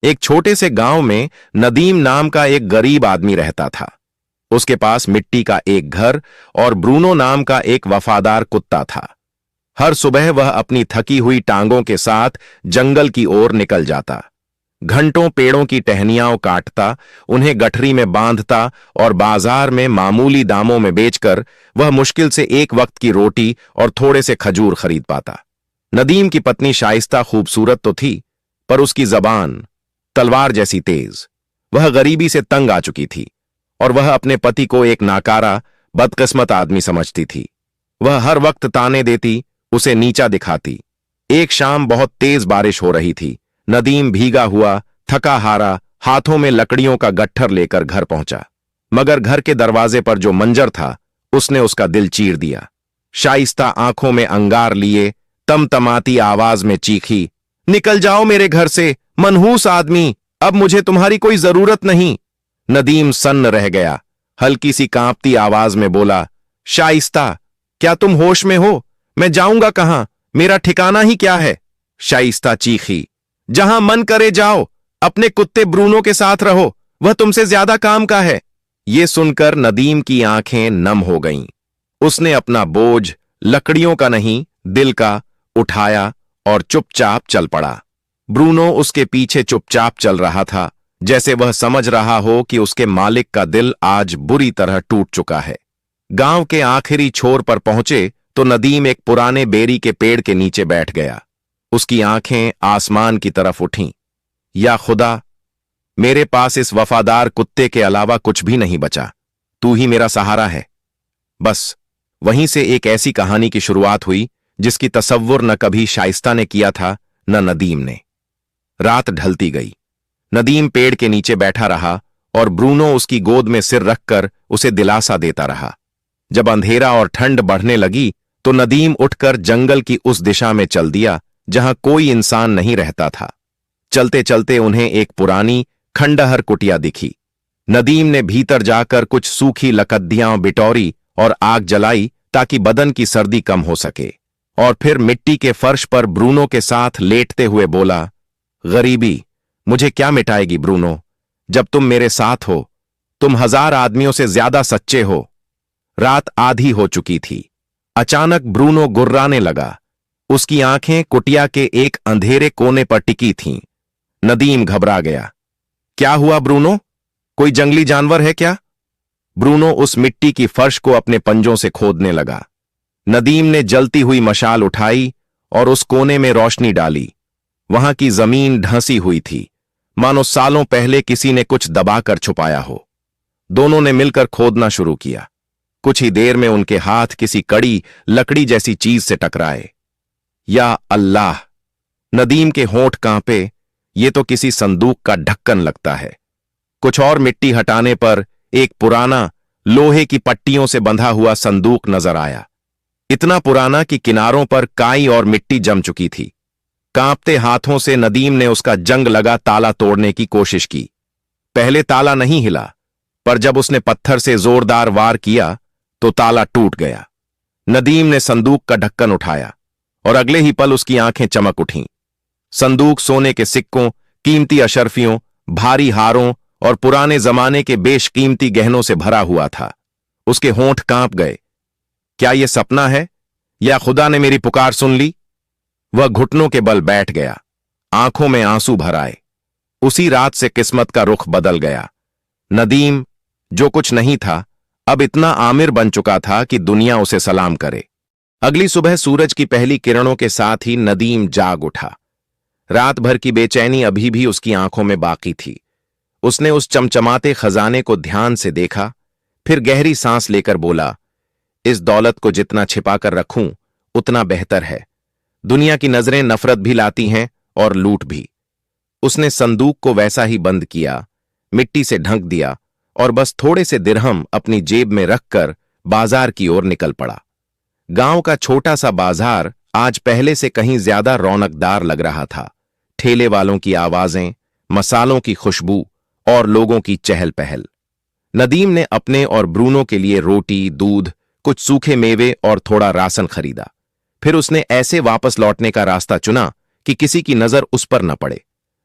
एक छोटे से गांव में नदीम नाम का एक गरीब आदमी रहता था। उसके पास मिट्टी का एक घर और ब्रूनो नाम का एक वफादार कुत्ता था। हर सुबह वह अपनी थकी हुई टांगों के साथ जंगल की ओर निकल जाता। घंटों पेड़ों की टहनियां काटता, उन्हें गठरी में बांधता और बाजार में मामूली दामों में बेचकर वह मुश्किल से एक वक्त की रोटी और थोड़े से खजूर खरीद पाता। नदीम की पत्नी शाइस्ता खूबसूरत तो थी, पर उसकी जबान तलवार जैसी तेज। वह गरीबी से तंग आ चुकी थी और वह अपने पति को एक नाकारा, बदकिस्मत आदमी समझती थी। वह हर वक्त ताने देती, उसे नीचा दिखाती। एक शाम बहुत तेज बारिश हो रही थी। नदीम भीगा हुआ, थका हारा, हाथों में लकड़ियों का गट्ठर लेकर घर पहुंचा। मगर घर के दरवाजे पर जो मंजर था, उसने उसका दिल चीर दिया। शाइस्ता आंखों में अंगार लिए तमतमाती आवाज में चीखी, निकल जाओ मेरे घर से, मनहूस आदमी, अब मुझे तुम्हारी कोई जरूरत नहीं। नदीम सन्न रह गया। हल्की सी कांपती आवाज में बोला, शाइस्ता, क्या तुम होश में हो? मैं जाऊंगा कहां? मेरा ठिकाना ही क्या है? शाइस्ता चीखी, जहां मन करे जाओ, अपने कुत्ते ब्रूनो के साथ रहो, वह तुमसे ज्यादा काम का है। यह सुनकर नदीम की आंखें नम हो गईं। उसने अपना बोझ, लकड़ियों का नहीं दिल का, उठाया और चुपचाप चल पड़ा। ब्रूनो उसके पीछे चुपचाप चल रहा था, जैसे वह समझ रहा हो कि उसके मालिक का दिल आज बुरी तरह टूट चुका है। गांव के आखिरी छोर पर पहुंचे तो नदीम एक पुराने बेरी के पेड़ के नीचे बैठ गया। उसकी आंखें आसमान की तरफ उठीं। या खुदा, मेरे पास इस वफादार कुत्ते के अलावा कुछ भी नहीं बचा, तू ही मेरा सहारा है। बस वहीं से एक ऐसी कहानी की शुरुआत हुई जिसकी तसव्वुर न कभी शाइस्ता ने किया था, न नदीम ने। रात ढलती गई। नदीम पेड़ के नीचे बैठा रहा और ब्रूनो उसकी गोद में सिर रखकर उसे दिलासा देता रहा। जब अंधेरा और ठंड बढ़ने लगी तो नदीम उठकर जंगल की उस दिशा में चल दिया जहां कोई इंसान नहीं रहता था। चलते चलते उन्हें एक पुरानी खंडहर कुटिया दिखी। नदीम ने भीतर जाकर कुछ सूखी लकड़ियां बिटौरी और आग जलाई ताकि बदन की सर्दी कम हो सके, और फिर मिट्टी के फर्श पर ब्रूनो के साथ लेटते हुए बोला, गरीबी मुझे क्या मिटाएगी ब्रूनो? जब तुम मेरे साथ हो, तुम 1000 आदमियों से ज्यादा सच्चे हो। रात आधी हो चुकी थी। अचानक ब्रूनो गुर्राने लगा। उसकी आंखें कुटिया के एक अंधेरे कोने पर टिकी थीं। नदीम घबरा गया। क्या हुआ ब्रूनो? कोई जंगली जानवर है क्या? ब्रूनो उस मिट्टी की फर्श को अपने पंजों से खोदने लगा। नदीम ने जलती हुई मशाल उठाई और उस कोने में रोशनी डाली। वहां की जमीन ढंसी हुई थी, मानो सालों पहले किसी ने कुछ दबाकर छुपाया हो। दोनों ने मिलकर खोदना शुरू किया। कुछ ही देर में उनके हाथ किसी कड़ी लकड़ी जैसी चीज से टकराए। या अल्लाह! नदीम के होंठ कांपे। ये तो किसी संदूक का ढक्कन लगता है। कुछ और मिट्टी हटाने पर एक पुराना, लोहे की पट्टियों से बंधा हुआ संदूक नजर आया। इतना पुराना कि किनारों पर काई और मिट्टी जम चुकी थी। कांपते हाथों से नदीम ने उसका जंग लगा ताला तोड़ने की कोशिश की। पहले ताला नहीं हिला, पर जब उसने पत्थर से जोरदार वार किया तो ताला टूट गया। नदीम ने संदूक का ढक्कन उठाया और अगले ही पल उसकी आंखें चमक उठीं। संदूक सोने के सिक्कों, कीमती अशर्फियों, भारी हारों और पुराने जमाने के बेशकीमती गहनों से भरा हुआ था। उसके होंठ कांप गए। क्या यह सपना है या खुदा ने मेरी पुकार सुन ली? वह घुटनों के बल बैठ गया, आंखों में आंसू भर आए। उसी रात से किस्मत का रुख बदल गया। नदीम, जो कुछ नहीं था, अब इतना आमिर बन चुका था कि दुनिया उसे सलाम करे। अगली सुबह सूरज की पहली किरणों के साथ ही नदीम जाग उठा। रात भर की बेचैनी अभी भी उसकी आंखों में बाकी थी। उसने उस चमचमाते खजाने को ध्यान से देखा, फिर गहरी सांस लेकर बोला, इस दौलत को जितना छिपा कर रखूं उतना बेहतर है। दुनिया की नजरें नफरत भी लाती हैं और लूट भी। उसने संदूक को वैसा ही बंद किया, मिट्टी से ढक दिया और बस थोड़े से दिरहम अपनी जेब में रखकर बाजार की ओर निकल पड़ा। गांव का छोटा सा बाजार आज पहले से कहीं ज्यादा रौनकदार लग रहा था। ठेले वालों की आवाजें, मसालों की खुशबू और लोगों की चहल पहल। नदीम ने अपने और ब्रूनो के लिए रोटी, दूध, कुछ सूखे मेवे और थोड़ा राशन खरीदा। फिर उसने ऐसे वापस लौटने का रास्ता चुना कि किसी की नजर उस पर न पड़े।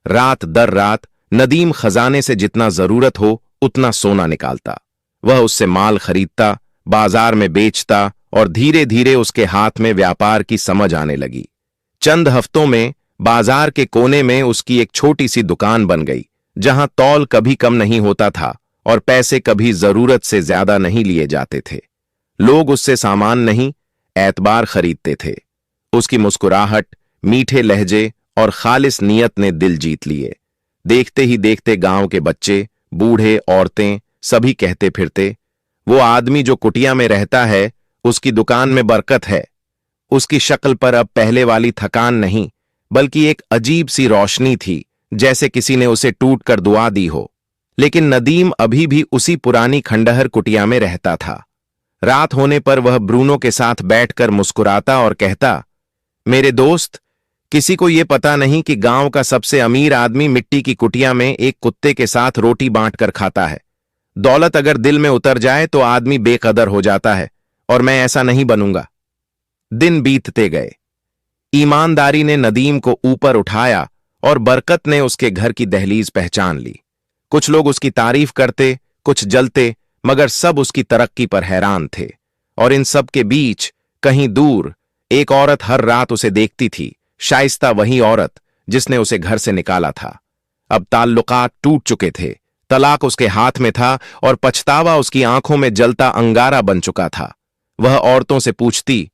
रात दर रात नदीम खजाने से जितना जरूरत हो उतना सोना निकालता। वह उससे माल खरीदता, बाजार में बेचता और धीरे धीरे उसके हाथ में व्यापार की समझ आने लगी। चंद हफ्तों में बाजार के कोने में उसकी एक छोटी सी दुकान बन गई, जहां तौल कभी कम नहीं होता था और पैसे कभी जरूरत से ज्यादा नहीं लिए जाते थे। लोग उससे सामान नहीं, एतबार खरीदते थे। उसकी मुस्कुराहट, मीठे लहजे और खालिस नियत ने दिल जीत लिए। देखते ही देखते गांव के बच्चे, बूढ़े, औरतें सभी कहते फिरते, वो आदमी जो कुटिया में रहता है, उसकी दुकान में बरकत है। उसकी शक्ल पर अब पहले वाली थकान नहीं, बल्कि एक अजीब सी रोशनी थी, जैसे किसी ने उसे टूट कर दुआ दी हो। लेकिन नदीम अभी भी उसी पुरानी खंडहर कुटिया में रहता था। रात होने पर वह ब्रूनो के साथ बैठकर मुस्कुराता और कहता, मेरे दोस्त, किसी को यह पता नहीं कि गांव का सबसे अमीर आदमी मिट्टी की कुटिया में एक कुत्ते के साथ रोटी बांटकर खाता है। दौलत अगर दिल में उतर जाए तो आदमी बेकदर हो जाता है, और मैं ऐसा नहीं बनूंगा। दिन बीतते गए। ईमानदारी ने नदीम को ऊपर उठाया और बरकत ने उसके घर की दहलीज पहचान ली। कुछ लोग उसकी तारीफ करते, कुछ जलते, मगर सब उसकी तरक्की पर हैरान थे। और इन सब के बीच कहीं दूर एक औरत हर रात उसे देखती थी, शाइस्ता, वही औरत जिसने उसे घर से निकाला था। अब ताल्लुकात टूट चुके थे, तलाक उसके हाथ में था और पछतावा उसकी आंखों में जलता अंगारा बन चुका था। वह औरतों से पूछती,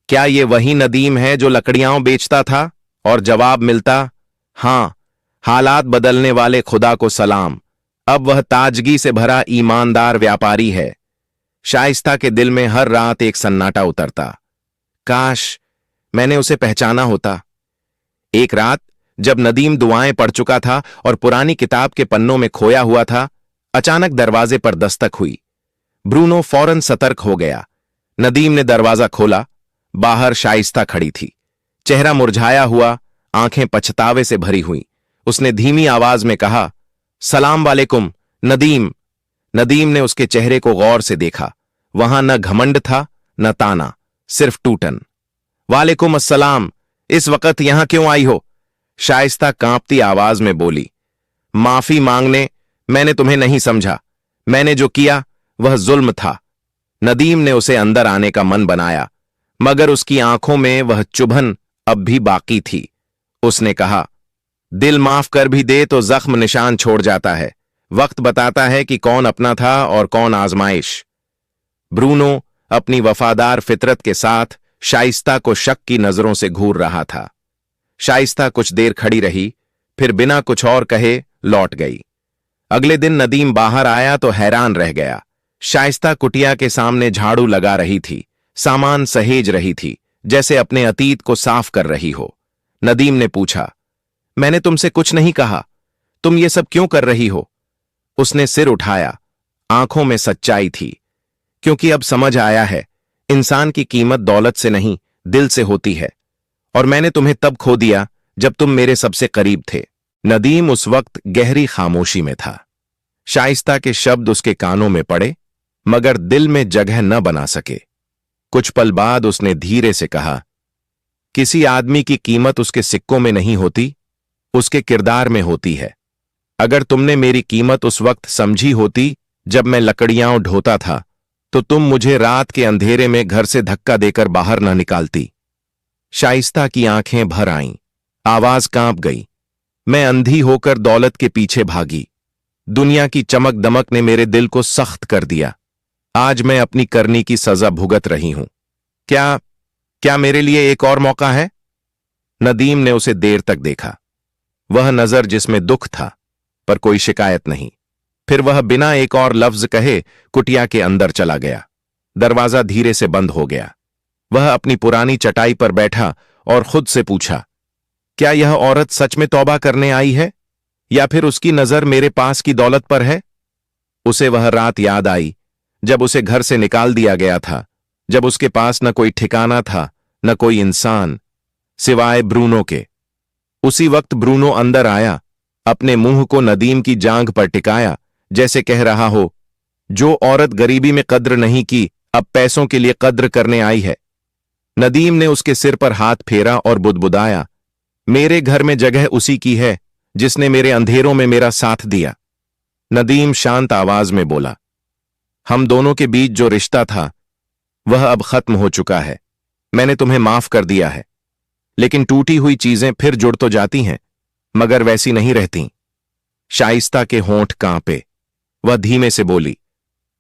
क्या ये वही नदीम है जो लकड़ियां बेचता था? और जवाब मिलता, हां, हालात बदलने वाले खुदा को सलाम, अब वह ताजगी से भरा ईमानदार व्यापारी है। शाइस्ता के दिल में हर रात एक सन्नाटा उतरता, काश मैंने उसे पहचाना होता। एक रात जब नदीम दुआएं पढ़ चुका था और पुरानी किताब के पन्नों में खोया हुआ था, अचानक दरवाजे पर दस्तक हुई। ब्रूनो फौरन सतर्क हो गया। नदीम ने दरवाजा खोला। बाहर शाइस्ता खड़ी थी, चेहरा मुरझाया हुआ, आंखें पछतावे से भरी हुई। उसने धीमी आवाज में कहा, सलाम वालेकुम नदीम। नदीम ने उसके चेहरे को गौर से देखा। वहां न घमंड था, न ताना, सिर्फ टूटन। वालेकुम अस्सलाम, इस वक्त यहां क्यों आई हो? शाइस्ता कांपती आवाज में बोली, माफी मांगने, मैंने तुम्हें नहीं समझा। मैंने जो किया वह जुल्म था। नदीम ने उसे अंदर आने का मन बनाया, मगर उसकी आंखों में वह चुभन अब भी बाकी थी। उसने कहा, दिल माफ कर भी दे तो जख्म निशान छोड़ जाता है। वक्त बताता है कि कौन अपना था और कौन आजमाइश। ब्रूनो अपनी वफादार फितरत के साथ शाइस्ता को शक की नजरों से घूर रहा था। शाइस्ता कुछ देर खड़ी रही, फिर बिना कुछ और कहे लौट गई। अगले दिन नदीम बाहर आया तो हैरान रह गया। शाइस्ता कुटिया के सामने झाड़ू लगा रही थी, सामान सहेज रही थी, जैसे अपने अतीत को साफ कर रही हो। नदीम ने पूछा, मैंने तुमसे कुछ नहीं कहा, तुम ये सब क्यों कर रही हो? उसने सिर उठाया, आंखों में सच्चाई थी, क्योंकि अब समझ आया है, इंसान की कीमत दौलत से नहीं, दिल से होती है। और मैंने तुम्हें तब खो दिया जब तुम मेरे सबसे करीब थे। नदीम उस वक्त गहरी खामोशी में था। शाइस्ता के शब्द उसके कानों में पड़े, मगर दिल में जगह न बना सके। कुछ पल बाद उसने धीरे से कहा, किसी आदमी की कीमत उसके सिक्कों में नहीं होती, उसके किरदार में होती है। अगर तुमने मेरी कीमत उस वक्त समझी होती जब मैं लकड़ियां ढोता था, तो तुम मुझे रात के अंधेरे में घर से धक्का देकर बाहर न निकालती। शाइस्ता की आंखें भर आईं, आवाज कांप गई। मैं अंधी होकर दौलत के पीछे भागी। दुनिया की चमक दमक ने मेरे दिल को सख्त कर दिया। आज मैं अपनी करनी की सजा भुगत रही हूं। क्या मेरे लिए एक और मौका है? नदीम ने उसे देर तक देखा, वह नजर जिसमें दुख था पर कोई शिकायत नहीं। फिर वह बिना एक और लफ्ज कहे कुटिया के अंदर चला गया। दरवाजा धीरे से बंद हो गया। वह अपनी पुरानी चटाई पर बैठा और खुद से पूछा, क्या यह औरत सच में तौबा करने आई है, या फिर उसकी नजर मेरे पास की दौलत पर है? उसे वह रात याद आई जब उसे घर से निकाल दिया गया था, जब उसके पास न कोई ठिकाना था, न कोई इंसान, सिवाय ब्रूनो के। उसी वक्त ब्रूनो अंदर आया, अपने मुंह को नदीम की जांघ पर टिकाया, जैसे कह रहा हो, जो औरत गरीबी में कद्र नहीं की, अब पैसों के लिए कद्र करने आई है। नदीम ने उसके सिर पर हाथ फेरा और बुदबुदाया, मेरे घर में जगह उसी की है जिसने मेरे अंधेरों में मेरा साथ दिया। नदीम शांत आवाज में बोला, हम दोनों के बीच जो रिश्ता था वह अब खत्म हो चुका है। मैंने तुम्हें माफ कर दिया है, लेकिन टूटी हुई चीजें फिर जुड़ तो जाती हैं, मगर वैसी नहीं रहती। शाइस्ता के होंठ कांपे। वह धीमे से बोली,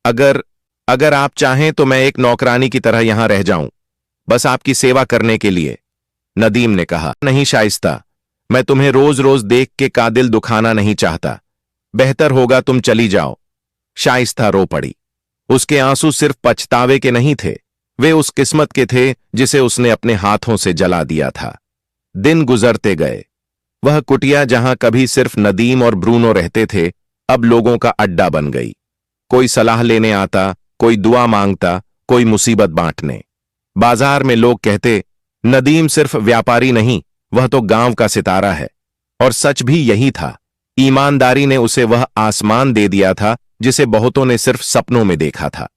अगर अगर आप चाहें तो मैं एक नौकरानी की तरह यहां रह जाऊं, बस आपकी सेवा करने के लिए। नदीम ने कहा, नहीं शाइस्ता, मैं तुम्हें रोज रोज देख के का दिल दुखाना नहीं चाहता। बेहतर होगा तुम चली जाओ। शाइस्ता रो पड़ी। उसके आंसू सिर्फ पछतावे के नहीं थे, वे उस किस्मत के थे जिसे उसने अपने हाथों से जला दिया था। दिन गुजरते गए। वह कुटिया जहां कभी सिर्फ नदीम और ब्रूनो रहते थे, अब लोगों का अड्डा बन गई। कोई सलाह लेने आता, कोई दुआ मांगता, कोई मुसीबत बांटने। बाजार में लोग कहते, नदीम सिर्फ व्यापारी नहीं, वह तो गांव का सितारा है। और सच भी यही था। ईमानदारी ने उसे वह आसमान दे दिया था जिसे बहुतों ने सिर्फ सपनों में देखा था।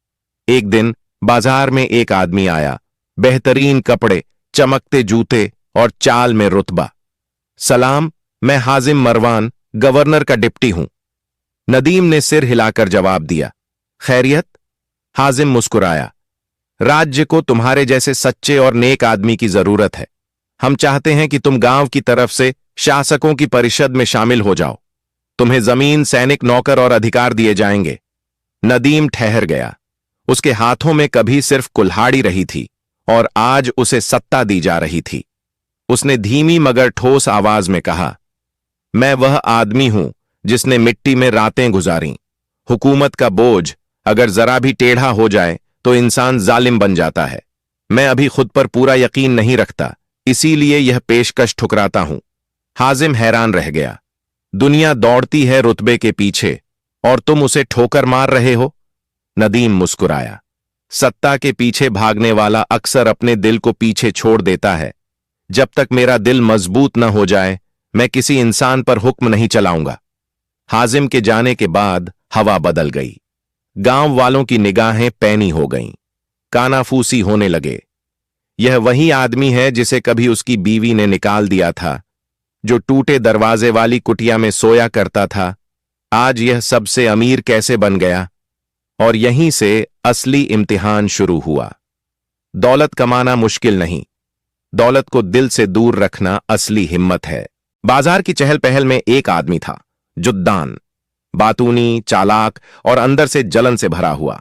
एक दिन बाजार में एक आदमी आया, बेहतरीन कपड़े, चमकते जूते और चाल में रुतबा। सलाम, मैं हाजिम मरवान, गवर्नर का डिप्टी हूं। नदीम ने सिर हिलाकर जवाब दिया, खैरियत? हाजिम मुस्कुराया, राज्य को तुम्हारे जैसे सच्चे और नेक आदमी की जरूरत है। हम चाहते हैं कि तुम गांव की तरफ से शासकों की परिषद में शामिल हो जाओ। तुम्हें जमीन, सैनिक, नौकर और अधिकार दिए जाएंगे। नदीम ठहर गया। उसके हाथों में कभी सिर्फ कुल्हाड़ी रही थी और आज उसे सत्ता दी जा रही थी। उसने धीमी मगर ठोस आवाज में कहा, मैं वह आदमी हूं जिसने मिट्टी में रातें गुजारी। हुकूमत का बोझ अगर जरा भी टेढ़ा हो जाए तो इंसान जालिम बन जाता है। मैं अभी खुद पर पूरा यकीन नहीं रखता, इसीलिए यह पेशकश ठुकराता हूं। हाजिम हैरान रह गया। दुनिया दौड़ती है रुतबे के पीछे और तुम उसे ठोकर मार रहे हो? नदीम मुस्कुराया, सत्ता के पीछे भागने वाला अक्सर अपने दिल को पीछे छोड़ देता है। जब तक मेरा दिल मजबूत न हो जाए, मैं किसी इंसान पर हुक्म नहीं चलाऊंगा। हाजिम के जाने के बाद हवा बदल गई। गांव वालों की निगाहें पैनी हो गईं। कानाफूसी होने लगे। यह वही आदमी है जिसे कभी उसकी बीवी ने निकाल दिया था, जो टूटे दरवाजे वाली कुटिया में सोया करता था। आज यह सबसे अमीर कैसे बन गया? और यहीं से असली इम्तिहान शुरू हुआ। दौलत कमाना मुश्किल नहीं, दौलत को दिल से दूर रखना असली हिम्मत है। बाजार की चहल पहल में एक आदमी था, जुद्दान। बातूनी, चालाक और अंदर से जलन से भरा हुआ।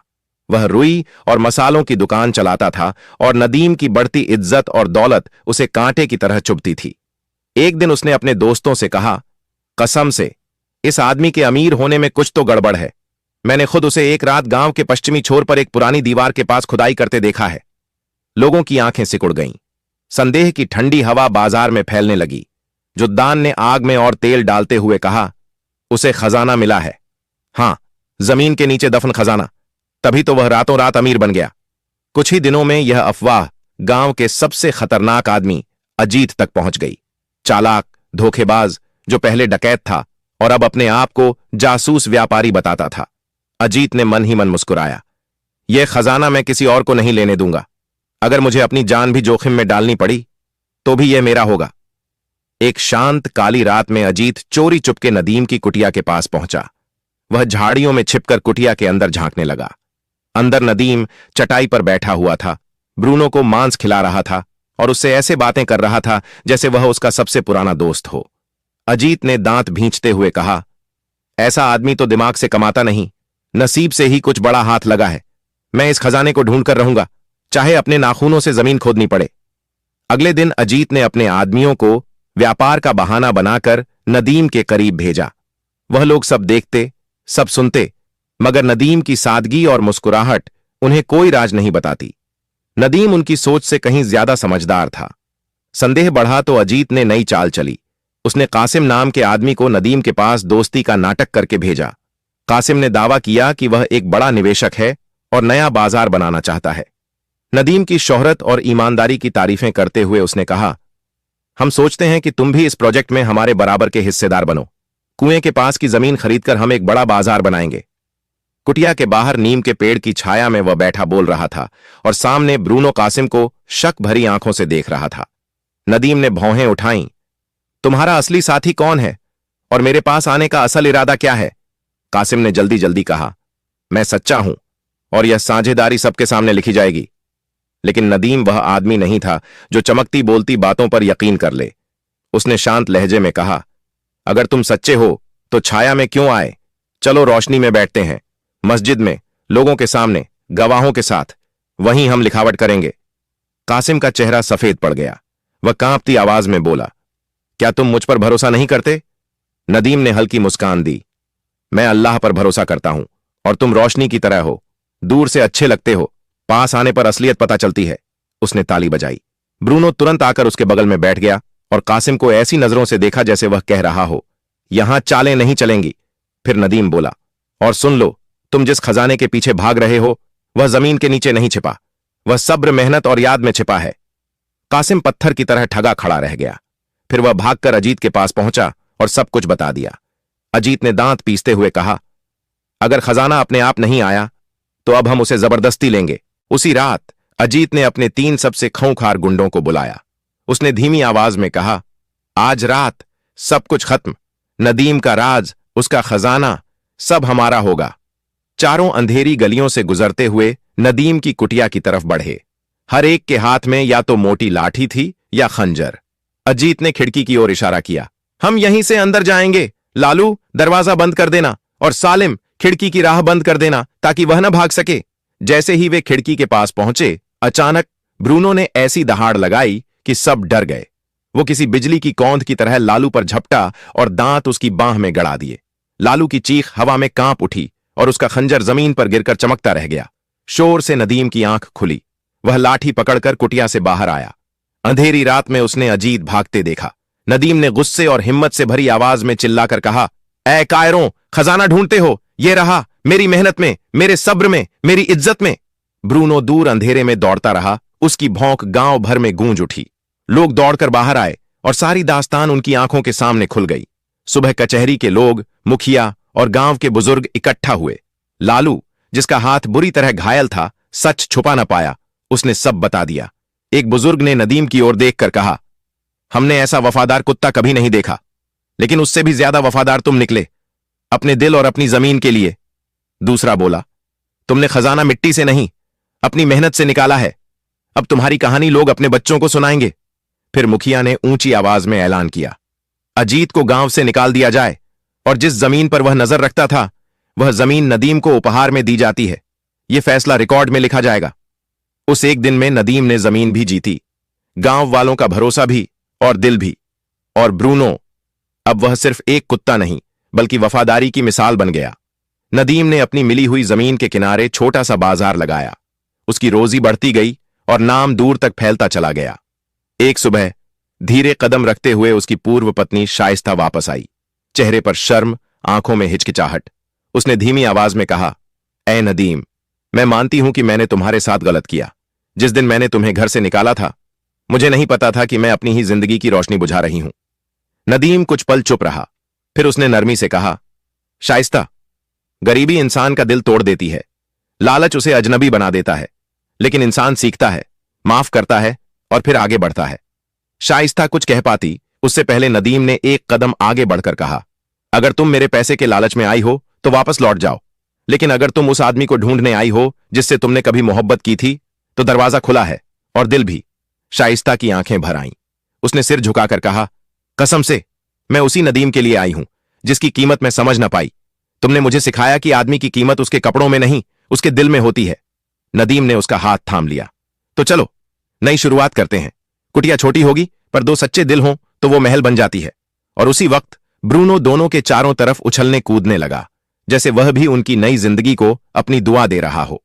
वह रुई और मसालों की दुकान चलाता था और नदीम की बढ़ती इज्जत और दौलत उसे कांटे की तरह चुभती थी। एक दिन उसने अपने दोस्तों से कहा, कसम से इस आदमी के अमीर होने में कुछ तो गड़बड़ है। मैंने खुद उसे एक रात गांव के पश्चिमी छोर पर एक पुरानी दीवार के पास खुदाई करते देखा है। लोगों की आंखें सिकुड़ गईं। संदेह की ठंडी हवा बाजार में फैलने लगी। जुद्दान ने आग में और तेल डालते हुए कहा, उसे खजाना मिला है। हां, जमीन के नीचे दफन खजाना। तभी तो वह रातों रात अमीर बन गया। कुछ ही दिनों में यह अफवाह गांव के सबसे खतरनाक आदमी अजीत तक पहुंच गई। चालाक, धोखेबाज, जो पहले डकैत था और अब अपने आप को जासूस व्यापारी बताता था। अजीत ने मन ही मन मुस्कुराया, यह खजाना मैं किसी और को नहीं लेने दूंगा। अगर मुझे अपनी जान भी जोखिम में डालनी पड़ी तो भी यह मेरा होगा। एक शांत काली रात में अजीत चोरी चुपके नदीम की कुटिया के पास पहुंचा। वह झाड़ियों में छिपकर कुटिया के अंदर झांकने लगा। अंदर नदीम चटाई पर बैठा हुआ था, ब्रूनो को मांस खिला रहा था और उससे ऐसे बातें कर रहा था जैसे वह उसका सबसे पुराना दोस्त हो। अजीत ने दांत भींचते हुए कहा, ऐसा आदमी तो दिमाग से कमाता नहीं, नसीब से ही कुछ बड़ा हाथ लगा है। मैं इस खजाने को ढूंढ कर रहूंगा, चाहे अपने नाखूनों से जमीन खोदनी पड़े। अगले दिन अजीत ने अपने आदमियों को व्यापार का बहाना बनाकर नदीम के करीब भेजा। वह लोग सब देखते, सब सुनते, मगर नदीम की सादगी और मुस्कुराहट उन्हें कोई राज नहीं बताती। नदीम उनकी सोच से कहीं ज्यादा समझदार था। संदेह बढ़ा तो अजीत ने नई चाल चली। उसने कासिम नाम के आदमी को नदीम के पास दोस्ती का नाटक करके भेजा। कासिम ने दावा किया कि वह एक बड़ा निवेशक है और नया बाजार बनाना चाहता है। नदीम की शोहरत और ईमानदारी की तारीफें करते हुए उसने कहा, हम सोचते हैं कि तुम भी इस प्रोजेक्ट में हमारे बराबर के हिस्सेदार बनो। कुएं के पास की जमीन खरीदकर हम एक बड़ा बाजार बनाएंगे। कुटिया के बाहर नीम के पेड़ की छाया में वह बैठा बोल रहा था और सामने ब्रूनो कासिम को शक भरी आंखों से देख रहा था। नदीम ने भौहें उठाईं। तुम्हारा असली साथी कौन है? और मेरे पास आने का असल इरादा क्या है? कासिम ने जल्दी जल्दी कहा, मैं सच्चा हूं और यह साझेदारी सबके सामने लिखी जाएगी। लेकिन नदीम वह आदमी नहीं था जो चमकती बोलती बातों पर यकीन कर ले। उसने शांत लहजे में कहा, अगर तुम सच्चे हो तो छाया में क्यों आए? चलो रोशनी में बैठते हैं, मस्जिद में, लोगों के सामने, गवाहों के साथ, वहीं हम लिखावट करेंगे। कासिम का चेहरा सफेद पड़ गया। वह कांपती आवाज में बोला, क्या तुम मुझ पर भरोसा नहीं करते? नदीम ने हल्की मुस्कान दी, मैं अल्लाह पर भरोसा करता हूं और तुम रोशनी की तरह हो, दूर से अच्छे लगते हो, पास आने पर असलियत पता चलती है। उसने ताली बजाई। ब्रूनो तुरंत आकर उसके बगल में बैठ गया और कासिम को ऐसी नजरों से देखा जैसे वह कह रहा हो, यहां चालें नहीं चलेंगी। फिर नदीम बोला, और सुन लो, तुम जिस खजाने के पीछे भाग रहे हो वह जमीन के नीचे नहीं छिपा, वह सब्र, मेहनत और याद में छिपा है। कासिम पत्थर की तरह ठगा खड़ा रह गया। फिर वह भागकर अजीत के पास पहुंचा और सब कुछ बता दिया। अजीत ने दांत पीसते हुए कहा, अगर खजाना अपने आप नहीं आया तो अब हम उसे जबरदस्ती लेंगे। उसी रात अजीत ने अपने 3 सबसे खूंखार गुंडों को बुलाया। उसने धीमी आवाज में कहा, आज रात सब कुछ खत्म, नदीम का राज, उसका खजाना, सब हमारा होगा। चारों अंधेरी गलियों से गुजरते हुए नदीम की कुटिया की तरफ बढ़े। हर एक के हाथ में या तो मोटी लाठी थी या खंजर। अजीत ने खिड़की की ओर इशारा किया, हम यहीं से अंदर जाएंगे। लालू, दरवाजा बंद कर देना, और सालिम, खिड़की की राह बंद कर देना ताकि वह न भाग सके। जैसे ही वे खिड़की के पास पहुंचे, अचानक ब्रूनो ने ऐसी दहाड़ लगाई कि सब डर गए। वो किसी बिजली की कौंध की तरह लालू पर झपटा और दांत उसकी बांह में गड़ा दिए। लालू की चीख हवा में कांप उठी और उसका खंजर जमीन पर गिरकर चमकता रह गया। शोर से नदीम की आंख खुली। वह लाठी पकड़कर कुटिया से बाहर आया। अंधेरी रात में उसने अजीत भागते देखा। नदीम ने गुस्से और हिम्मत से भरी आवाज में चिल्लाकर कहा, ऐ कायरों, खजाना ढूंढते हो? ये रहा, मेरी मेहनत में, मेरे सब्र में, मेरी इज्जत में। ब्रूनो दूर अंधेरे में दौड़ता रहा। उसकी भौंक गांव भर में गूंज उठी। लोग दौड़कर बाहर आए और सारी दास्तान उनकी आंखों के सामने खुल गई। सुबह कचहरी के लोग, मुखिया और गांव के बुजुर्ग इकट्ठा हुए। लालू, जिसका हाथ बुरी तरह घायल था, सच छुपा न पाया। उसने सब बता दिया। एक बुजुर्ग ने नदीम की ओर देखकर कहा, हमने ऐसा वफादार कुत्ता कभी नहीं देखा, लेकिन उससे भी ज्यादा वफादार तुम निकले, अपने दिल और अपनी जमीन के लिए। दूसरा बोला, तुमने खजाना मिट्टी से नहीं, अपनी मेहनत से निकाला है। अब तुम्हारी कहानी लोग अपने बच्चों को सुनाएंगे। फिर मुखिया ने ऊंची आवाज में ऐलान किया, अजीत को गांव से निकाल दिया जाए और जिस जमीन पर वह नजर रखता था वह जमीन नदीम को उपहार में दी जाती है। यह फैसला रिकॉर्ड में लिखा जाएगा। उस एक दिन में नदीम ने जमीन भी जीती, गांव वालों का भरोसा भी और दिल भी। और ब्रूनो, अब वह सिर्फ एक कुत्ता नहीं बल्कि वफादारी की मिसाल बन गया। नदीम ने अपनी मिली हुई जमीन के किनारे छोटा सा बाजार लगाया। उसकी रोजी बढ़ती गई और नाम दूर तक फैलता चला गया। एक सुबह धीरे कदम रखते हुए उसकी पूर्व पत्नी शाइस्ता वापस आई। चेहरे पर शर्म, आंखों में हिचकिचाहट। उसने धीमी आवाज में कहा, ऐ नदीम, मैं मानती हूं कि मैंने तुम्हारे साथ गलत किया। जिस दिन मैंने तुम्हें घर से निकाला था, मुझे नहीं पता था कि मैं अपनी ही जिंदगी की रोशनी बुझा रही हूं। नदीम कुछ पल चुप रहा। फिर उसने नरमी से कहा, शाइस्ता, गरीबी इंसान का दिल तोड़ देती है, लालच उसे अजनबी बना देता है, लेकिन इंसान सीखता है, माफ करता है और फिर आगे बढ़ता है। शाइस्ता कुछ कह पाती उससे पहले नदीम ने एक कदम आगे बढ़कर कहा, अगर तुम मेरे पैसे के लालच में आई हो तो वापस लौट जाओ, लेकिन अगर तुम उस आदमी को ढूंढने आई हो जिससे तुमने कभी मोहब्बत की थी तो दरवाजा खुला है और दिल भी। शाइस्ता की आंखें भर आईं। उसने सिर झुकाकर कहा, कसम से मैं उसी नदीम के लिए आई हूं जिसकी कीमत मैं समझ न पाई। तुमने मुझे सिखाया कि आदमी की कीमत उसके कपड़ों में नहीं, उसके दिल में होती है। नदीम ने उसका हाथ थाम लिया। तो चलो नई शुरुआत करते हैं। कुटिया छोटी होगी पर 2 सच्चे दिल हों तो वो महल बन जाती है। और उसी वक्त ब्रूनो दोनों के चारों तरफ उछलने कूदने लगा, जैसे वह भी उनकी नई जिंदगी को अपनी दुआ दे रहा हो।